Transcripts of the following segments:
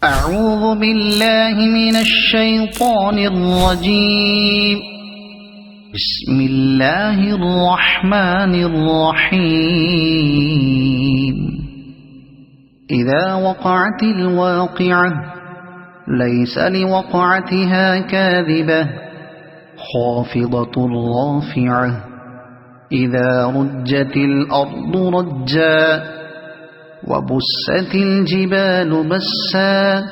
أعوذ بالله من الشيطان الرجيم. بسم الله الرحمن الرحيم. إذا وقعت الواقعة ليس لوقعتها كاذبة خافضة رافعة. إذا رجت الأرض رجا وبست الجبال بسا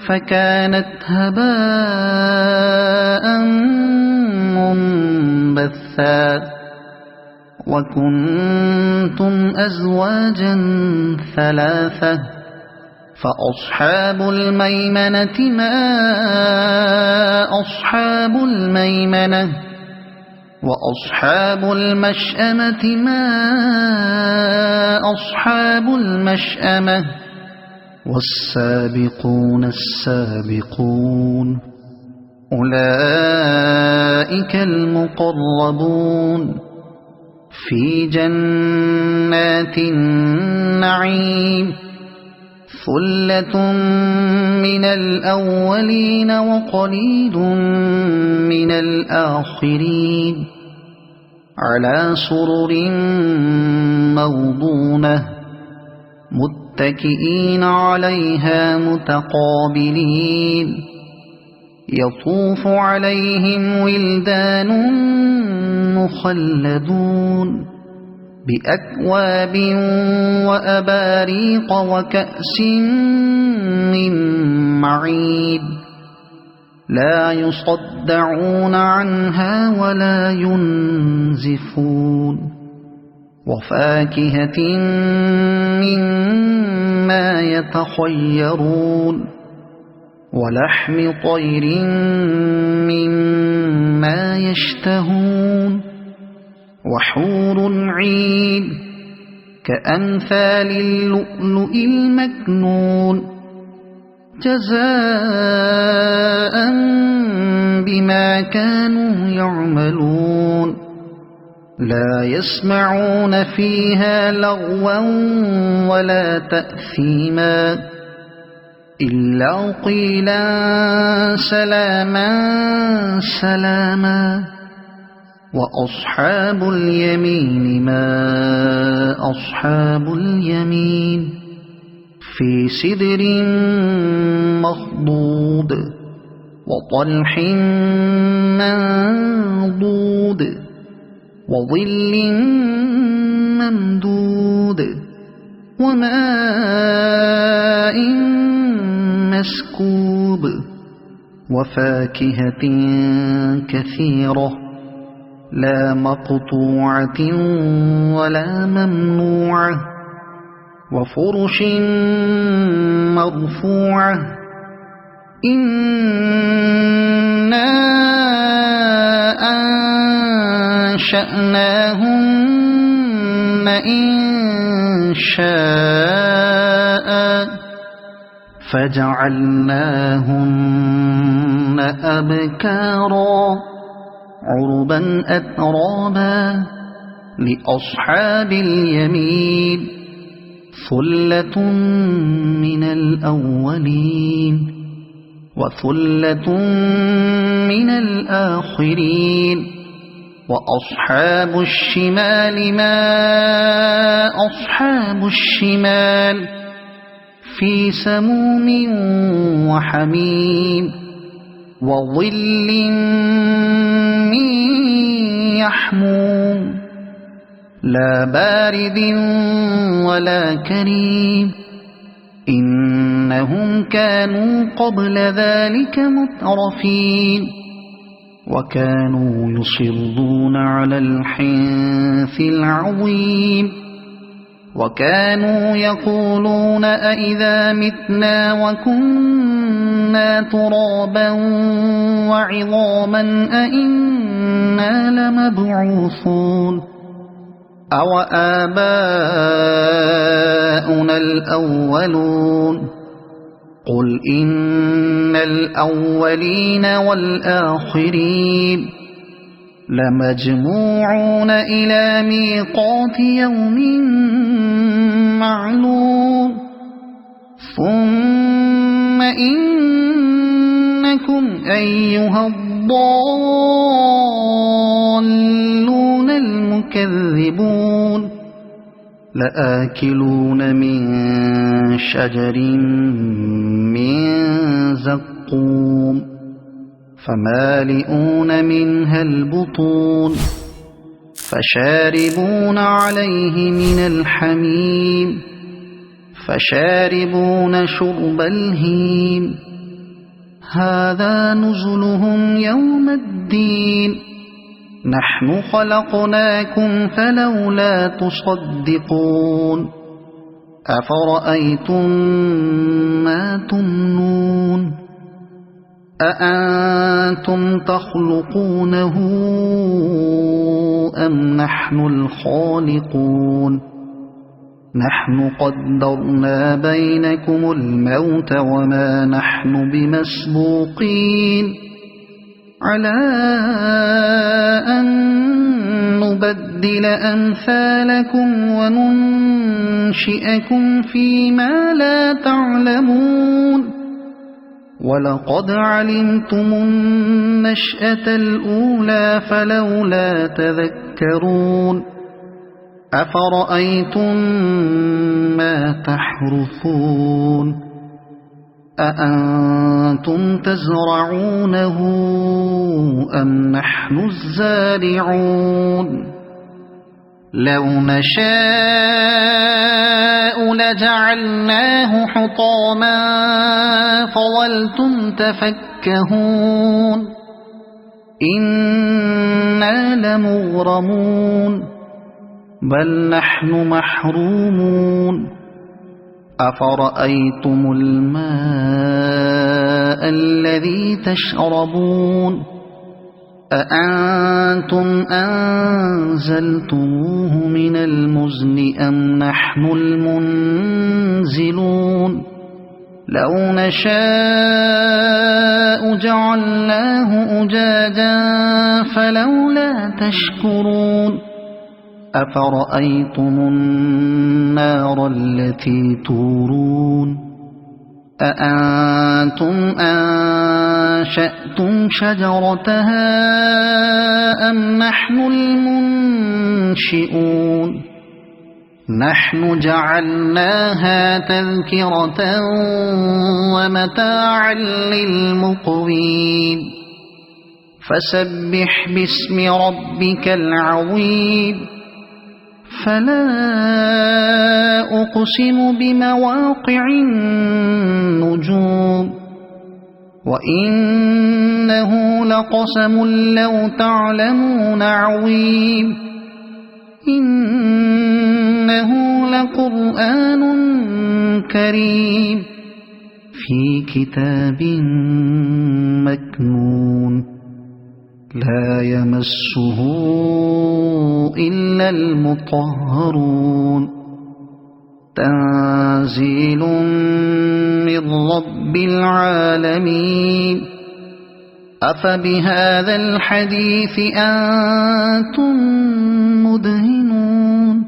فكانت هباء منبثا. وكنتم أزواجا ثلاثة فأصحاب الميمنة ما أصحاب الميمنة وأصحاب المشأمة ما أصحاب المشأمة والسابقون السابقون أولئك المقربون في جنات النعيم. ثلة من الأولين وقليل من الآخرين على سرر موضونة متكئين عليها متقابلين. يطوف عليهم ولدان مخلدون بأكواب وأباريق وكأس من معين لا يصدعون عنها ولا ينزفون. وفاكهة مما يتخيرون ولحم طير مما يشتهون وحور عين كأمثال اللؤلؤ المكنون جزاء بما كانوا يعملون. لا يسمعون فيها لغوا ولا تأثيما إلا قيلا سلاما سلاما. وأصحاب اليمين ما أصحاب اليمين في سدر مخضود وطلح منضود وظل ممدود وماء مسكوب وفاكهة كثيرة لا مقطوعة ولا ممنوعة وفرش مرفوعة. إنا أنشأناهن إنشاء فجعلناهن أبكارا عربا أترابا لأصحاب اليمين. ثلة من الأولين وثلة من الآخرين. وأصحاب الشمال ما أصحاب الشمال في سموم وحميم وظل من يحموم لا بارد ولا كريم. إنهم كانوا قبل ذلك مترفين وكانوا يصرون على الحنث العظيم وكانوا يقولون أئذا متنا وكنا ترابا وعظاما أئنا لمبعوثون أو آباؤنا الأولون. قل إن الأولين والآخرين لمجموعون إلى ميقات يوم معلوم ثم إنكم أيها الضالون المكذبون لآكلون من شجر من زقوم فمالئون منها البطون فشاربون عليه من الحميم فشاربون شرب الهيم هذا نزلهم يوم الدين نحن خلقناكم فلولا تصدقون أفرأيتم ما تمنون أأنتم تخلقونه أم نحن الخالقون نحن قدرنا بينكم الموت وما نحن بمسبوقين على أن نبدل أمثالكم وننشئكم فيما لا تعلمون ولقد علمتم النشأة الأولى فلولا تذكرون أفرأيتم ما تحرثون أأنتم تزرعونه أم نحن الزارعون لو نشاء لجعلناه حطاما فظلتم تفكهون إنا لمغرمون بل نحن محرومون أفرأيتم الماء الذي تشربون أأنتم أنزلتموه من المزن أم نحن المنزلون لو نشاء جعلناه أجاجا فلولا تشكرون أفرأيتم النار التي تورون أأنتم أنشأتم شجرتها أم نحن المنشئون نحن جعلناها تذكرة ومتاعا للمقوين فسبح باسم ربك العظيم فلا أقسم بمواقع النجوم وإنه لقسم لو تعلمون عظيم إنه لقرآن كريم في كتاب مكنون لا يمسه إلا المطهرون تنزيل من رب العالمين أفبهذا الحديث أنتم مدهنون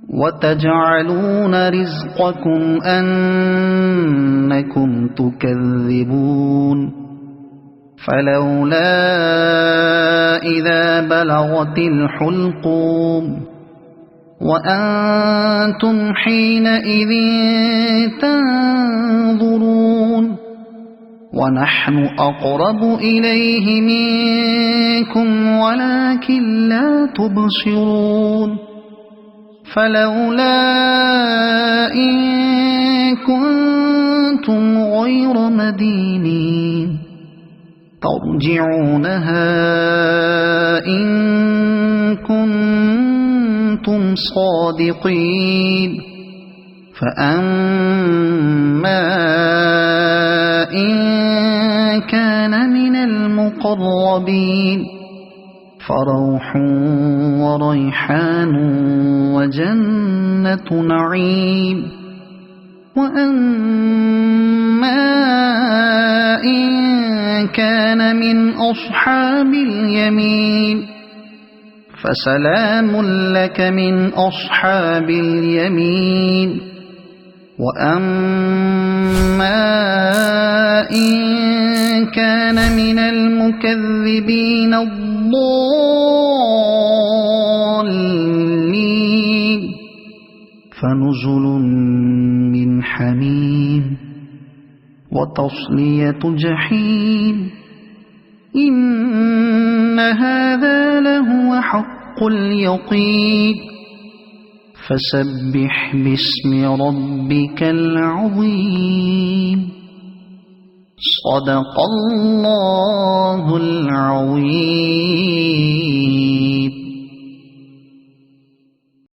وتجعلون رزقكم أنكم تكذبون فلولا إذا بلغت الحلقوم وأنتم حينئذ تنظرون ونحن أقرب إليه منكم ولكن لا تبصرون فلولا إن كنتم غير مدينين ترجعونها إن كنتم صادقين فأما إن كان من المقربين فروح وريحان وجنة نعيم وأما إن كان من أصحاب اليمين فسلام لك من أصحاب اليمين وأما إن كان من المكذبين الضالين فنزل من حميم وتصلية جحيم إن هذا لهو حق اليقين فسبح باسم ربك العظيم صدق الله العظيم.